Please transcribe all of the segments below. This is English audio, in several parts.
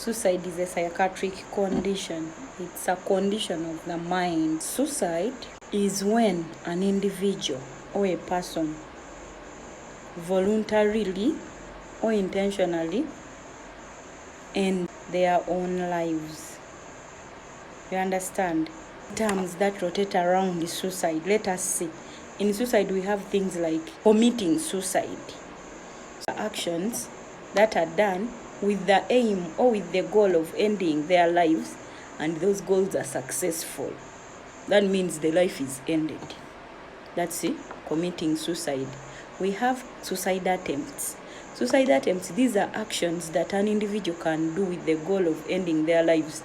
Suicide is a psychiatric condition. It's a condition of the mind. Suicide is when an individual or a person voluntarily or intentionally end their own lives. You understand? Terms that rotate around the suicide. Let us see. In suicide, we have things like committing suicide. Actions that are done with the aim or with the goal of ending their lives, and those goals are successful. That means the life is ended. That's it, committing suicide. We have suicide attempts. Suicide attempts, these are actions that an individual can do with the goal of ending their lives.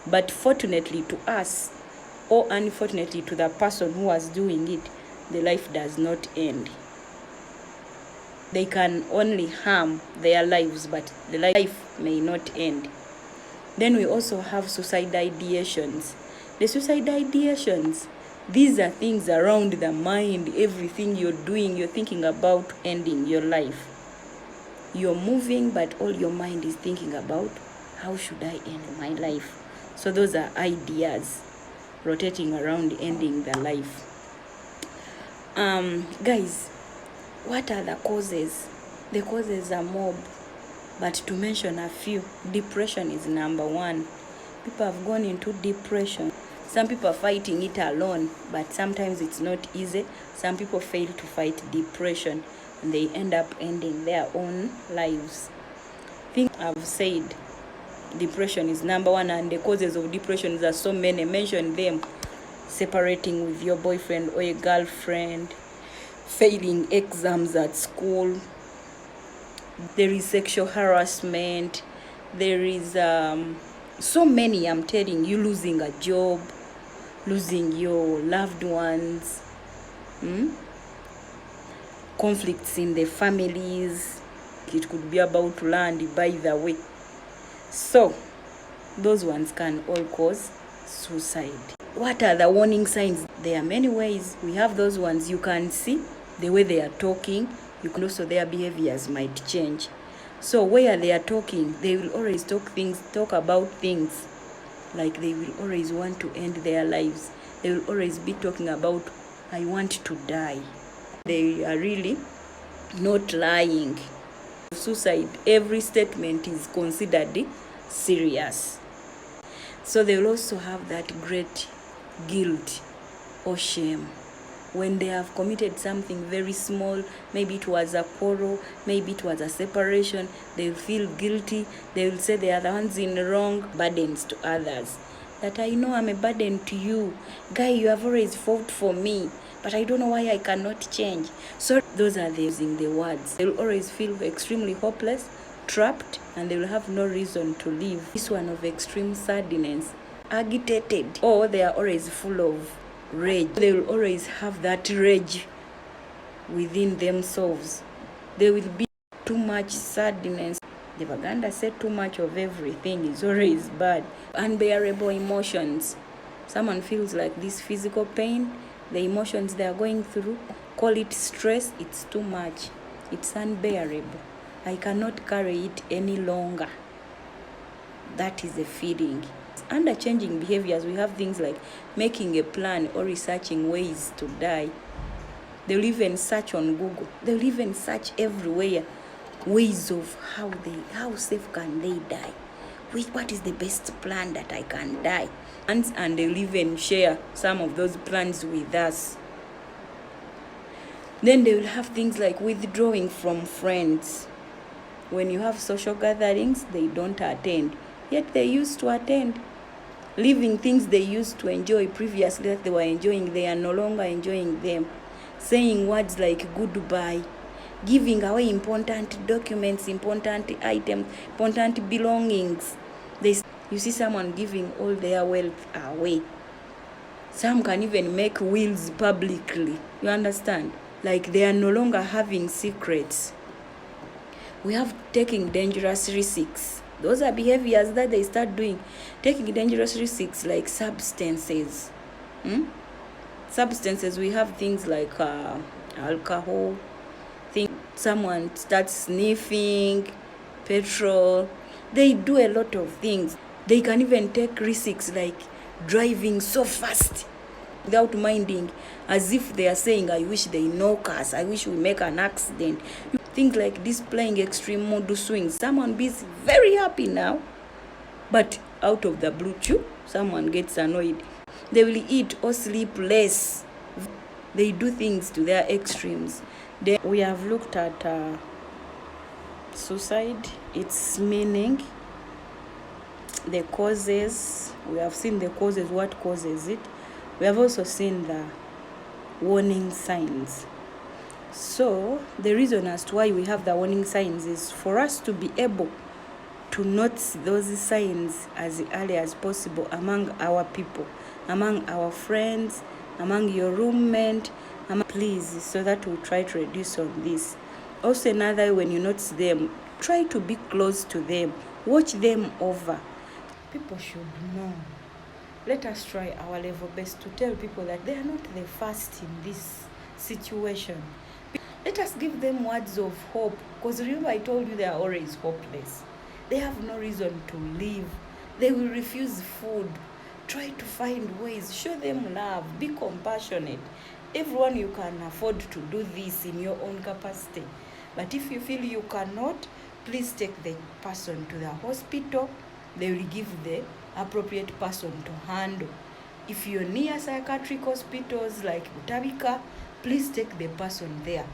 But fortunately to us, or unfortunately to the person who was doing it, the life does not end. They can only harm their lives, but the life may not end. Then we also have suicide ideations. The suicide ideations, these are things around the mind, everything you're doing, you're thinking about ending your life. You're moving, but all your mind is thinking about, how should I end my life? So those are ideas rotating around ending the life. Guys, what are the causes? The causes are mob, but to mention a few, depression is number one. People have gone into depression. Some people are fighting it alone, but sometimes it's not easy. Some people fail to fight depression, and they end up ending their own lives. I think I've said depression is number one, and the causes of depression are so many. Mention them: separating with your boyfriend or a girlfriend, failing exams at school, there is sexual harassment, there is so many, I'm telling you, losing a job, losing your loved ones, conflicts in the families. It could be about land, by the way. So those ones can all cause suicide. What are the warning signs? There are many ways. We have those ones you can see, the way they are talking. You can also, their behaviors might change. So where they are talking, they will always talk about things like they will always want to end their lives. They will always be talking about, I want to die. They are really not lying. Suicide, every statement is considered serious. So they will also have that great guilt or shame when they have committed something very small. Maybe it was a quarrel, maybe it was a separation. They will feel guilty. They will say they are the ones in wrong, burdens to others. That I know I'm a burden to you. Guy, you have always fought for me, but I don't know why I cannot change. So those are using the words. They will always feel extremely hopeless, trapped, and they will have no reason to live. This one of extreme sadness, agitated, or they are always full of rage. They will always have that rage within themselves. There will be too much sadness. The Baganda said too much of everything is always bad. Unbearable emotions. Someone feels like this physical pain, the emotions they are going through, call it stress. It's too much. It's unbearable. I cannot carry it any longer. That is the feeling. Under changing behaviors, we have things like making a plan or researching ways to die. They'll even search on Google. They'll even search everywhere ways of how safe can they die. What is the best plan that I can die? And they'll even share some of those plans with us. Then they will have things like withdrawing from friends. When you have social gatherings, they don't attend. Yet they used to attend. Leaving things they used to enjoy previously that they were enjoying, they are no longer enjoying them. Saying words like goodbye. Giving away important documents, important items, important belongings. You see someone giving all their wealth away. Some can even make wills publicly. You understand? Like they are no longer having secrets. We have taking dangerous risks. Those are behaviors that they start doing. Taking dangerous risks like substances. Substances, we have things like alcohol. Someone starts sniffing petrol, They do a lot of things. They can even take risks like driving so fast without minding, as if they are saying, I wish they knock us, I wish we make an accident. Things like this, playing extreme mood swings. Someone be very happy now, but out of the blue, someone gets annoyed. They will eat or sleep less. They do things to their extremes. Then we have looked at suicide, its meaning, the causes. We have seen the causes, what causes it. We have also seen the warning signs. So the reason as to why we have the warning signs is for us to be able to notice those signs as early as possible among our people, among our friends, among your roommate, please, so that we try to reduce on this. Also, another, when you notice them, try to be close to them, watch them over. People should know. Let us try our level best to tell people that they are not the first in this situation. Let us give them words of hope, because remember I told you they are always hopeless. They have no reason to live. They will refuse food. Try to find ways. Show them love. Be compassionate. Everyone, you can afford to do this in your own capacity. But if you feel you cannot, please take the person to the hospital. They will give the appropriate person to handle. If you're near psychiatric hospitals like Utabika, please take the person there.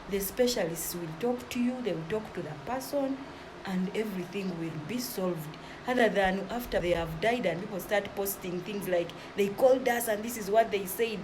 The specialists will talk to you, they will talk to the person, and everything will be solved. Other than after they have died and people start posting things like, they called us and this is what they said.